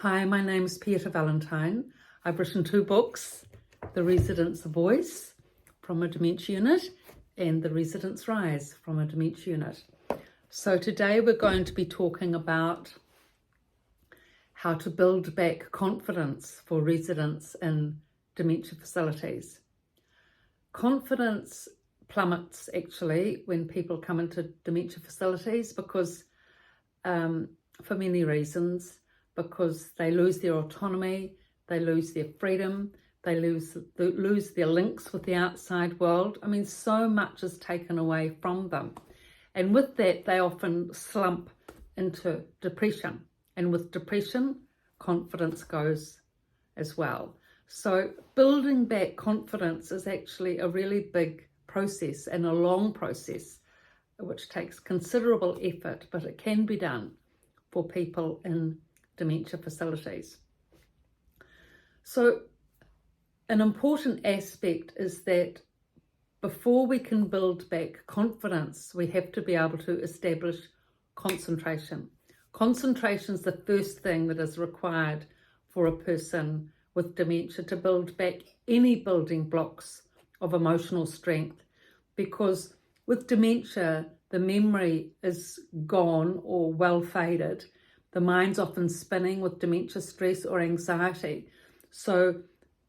Hi, my name is Pieta Valentine. I've written 2 books, The Resident's Voice from a Dementia Unit and The Resident's Rise from a Dementia Unit. So today we're going to be talking about how to build back confidence for residents in dementia facilities. Confidence plummets actually when people come into dementia facilities because for many reasons, because they lose their autonomy, they lose their freedom, they lose their links with the outside world. I mean, so much is taken away from them. And with that, they often slump into depression. And with depression, confidence goes as well. So building back confidence is actually a really big process and a long process, which takes considerable effort, but it can be done for people in dementia facilities. So an important aspect is that before we can build back confidence, we have to be able to establish concentration. Concentration is the first thing that is required for a person with dementia to build back any building blocks of emotional strength, because with dementia, the memory is gone or well faded. The mind's often spinning with dementia stress or anxiety. So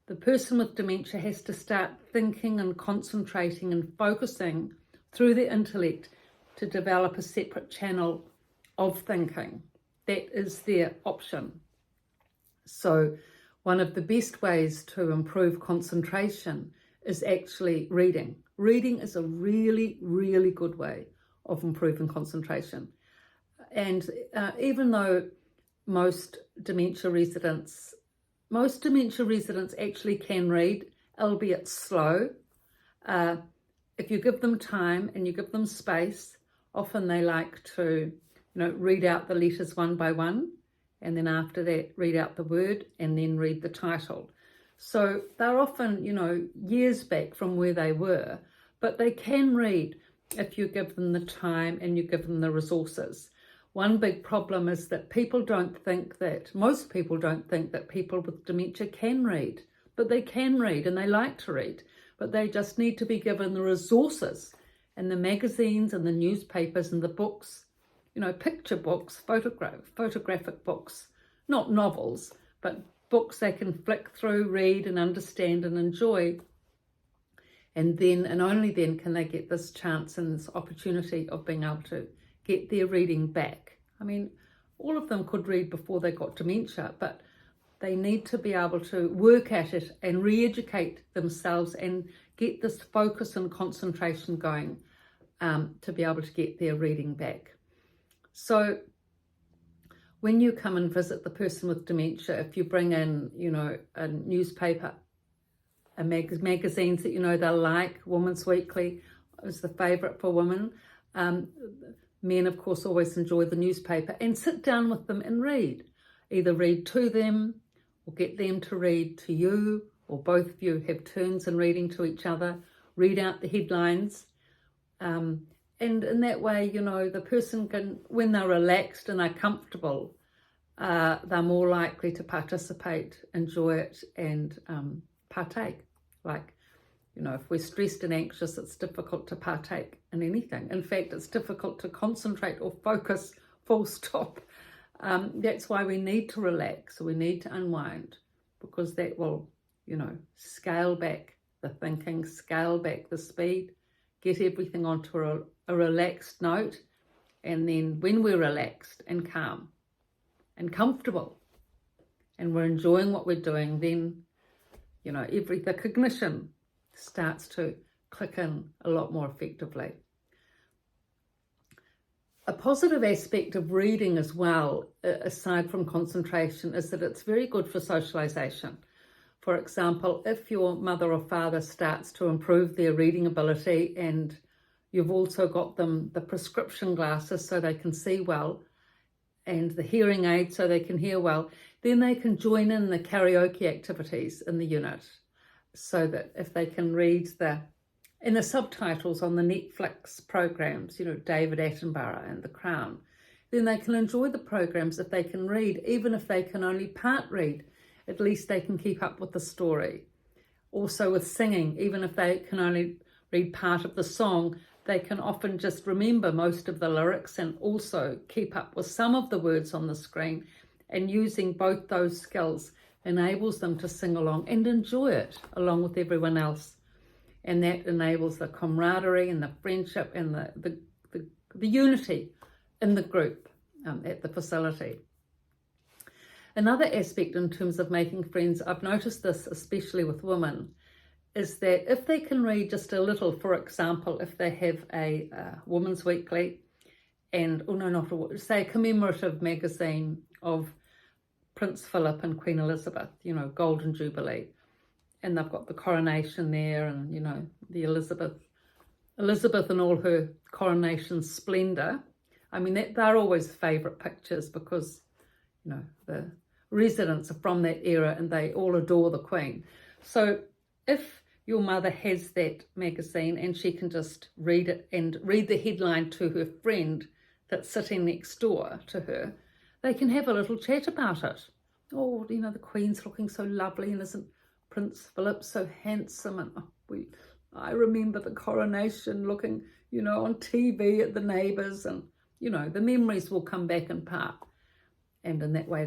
the person with dementia has to start thinking and concentrating and focusing through their intellect to develop a separate channel of thinking. That is their option. So one of the best ways to improve concentration is actually reading. Reading is a really, really good way of improving concentration. And even though most dementia residents actually can read, albeit slow, if you give them time and you give them space, often they like to, read out the letters one by one, and then after that, read out the word and then read the title. So they're often, years back from where they were, but they can read if you give them the time and you give them the resources. One big problem is that most people don't think that people with dementia can read, but they can read and they like to read, but they just need to be given the resources and the magazines and the newspapers and the books, picture books, photographic books, not novels, but books they can flick through, read and understand and enjoy. And only then can they get this chance and this opportunity of being able to get their reading back. I mean, all of them could read before they got dementia, but they need to be able to work at it and re-educate themselves and get this focus and concentration going to be able to get their reading back. So when you come and visit the person with dementia, if you bring in, a newspaper, magazines that they'll like, Women's Weekly is the favourite for women. Men, of course, always enjoy the newspaper, and sit down with them and read. Either read to them or get them to read to you, or both of you have turns in reading to each other. Read out the headlines. And in that way, the person can, when they're relaxed and they're comfortable, they're more likely to participate, enjoy it, and partake. Like, if we're stressed and anxious, it's difficult to partake in anything. In fact, it's difficult to concentrate or focus, full stop. That's why we need to relax. We need to unwind, because that will, scale back the thinking, scale back the speed, get everything onto a relaxed note. And then when we're relaxed and calm and comfortable and we're enjoying what we're doing, then, the cognition starts to click in a lot more effectively. A positive aspect of reading as well, aside from concentration, is that it's very good for socialization. For example, if your mother or father starts to improve their reading ability and you've also got them the prescription glasses so they can see well and the hearing aid so they can hear well, then they can join in the karaoke activities in the unit, so that if they can read the subtitles on the Netflix programs, David Attenborough and The Crown, then they can enjoy the programs if they can read, even if they can only part read. At least they can keep up with the story. Also with singing, even if they can only read part of the song, they can often just remember most of the lyrics and also keep up with some of the words on the screen. And using both those skills enables them to sing along and enjoy it along with everyone else. And that enables the camaraderie and the friendship and the unity in the group at the facility. Another aspect in terms of making friends, I've noticed this especially with women, is that if they can read just a little, for example, if they have a Women's Weekly and, say a commemorative magazine of Prince Philip and Queen Elizabeth, Golden Jubilee, and they've got the coronation there and, the Elizabeth in all her coronation splendour. I mean, they're always favourite pictures because, the residents are from that era and they all adore the Queen. So if your mother has that magazine and she can just read it and read the headline to her friend that's sitting next door to her, they can have a little chat about it. Oh, the Queen's looking so lovely, and isn't Prince Philip so handsome? And I remember the coronation looking, on TV at the neighbours, and, the memories will come back in part. And in that way,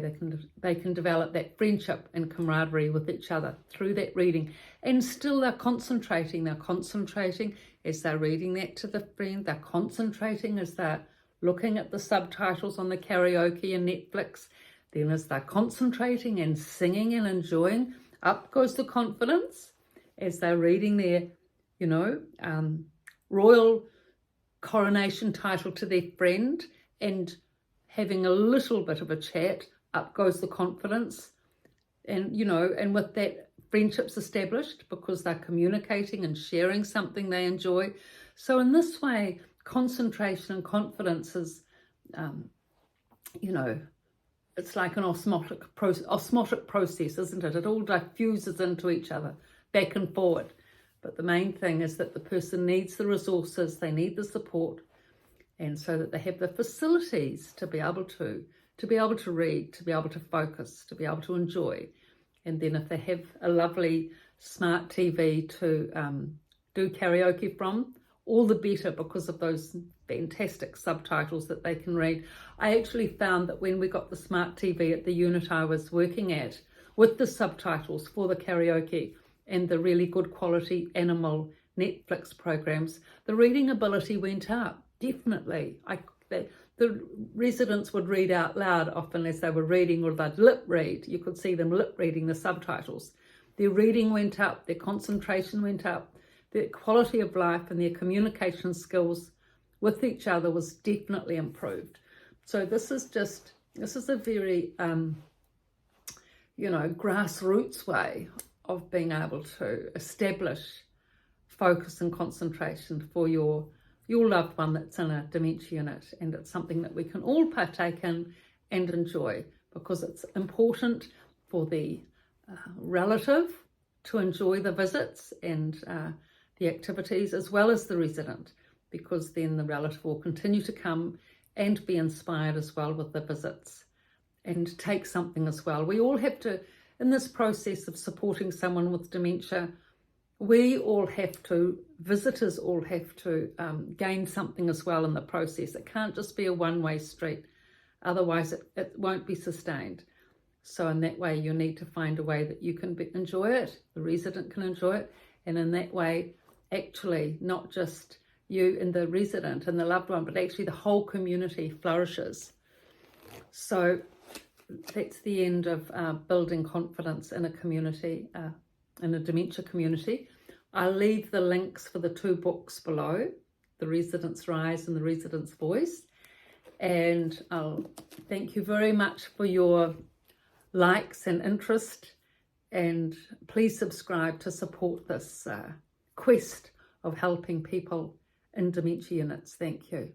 they can develop that friendship and camaraderie with each other through that reading. And still they're concentrating. They're concentrating as they're reading that to the friend. They're concentrating as they're looking at the subtitles on the karaoke and Netflix. Then as they're concentrating and singing and enjoying, up goes the confidence as they're reading their, royal coronation title to their friend and having a little bit of a chat, up goes the confidence. And, and with that, friendships established because they're communicating and sharing something they enjoy. So in this way, concentration and confidence is, it's like an osmotic process, isn't it? It all diffuses into each other, back and forward. But the main thing is that the person needs the resources, they need the support, and so that they have the facilities to be able to read, to be able to focus, to be able to enjoy. And then if they have a lovely smart TV to do karaoke from, all the better because of those fantastic subtitles that they can read. I actually found that when we got the smart TV at the unit I was working at, with the subtitles for the karaoke and the really good quality animal Netflix programs, the reading ability went up. Definitely. The residents would read out loud often as they were reading, or they'd lip read. You could see them lip reading the subtitles. Their reading went up, their concentration went up, their quality of life and their communication skills with each other was definitely improved. So this is a very, grassroots way of being able to establish focus and concentration for your loved one that's in a dementia unit, and it's something that we can all partake in and enjoy because it's important for the relative to enjoy the visits and the activities as well as the resident, because then the relative will continue to come and be inspired as well with the visits and take something as well. We all have to, in this process of supporting someone with dementia, visitors all have to gain something as well in the process. It can't just be a one-way street, otherwise it won't be sustained. So in that way, you need to find a way that you can enjoy it, the resident can enjoy it, and in that way, actually, not just you and the resident and the loved one, but actually the whole community flourishes. So that's the end of building confidence in a community, in a dementia community. I'll leave the links for the 2 books below, The Resident's Rise and The Resident's Voice. And I'll thank you very much for your likes and interest, and please subscribe to support this quest of helping people in dementia units. Thank you.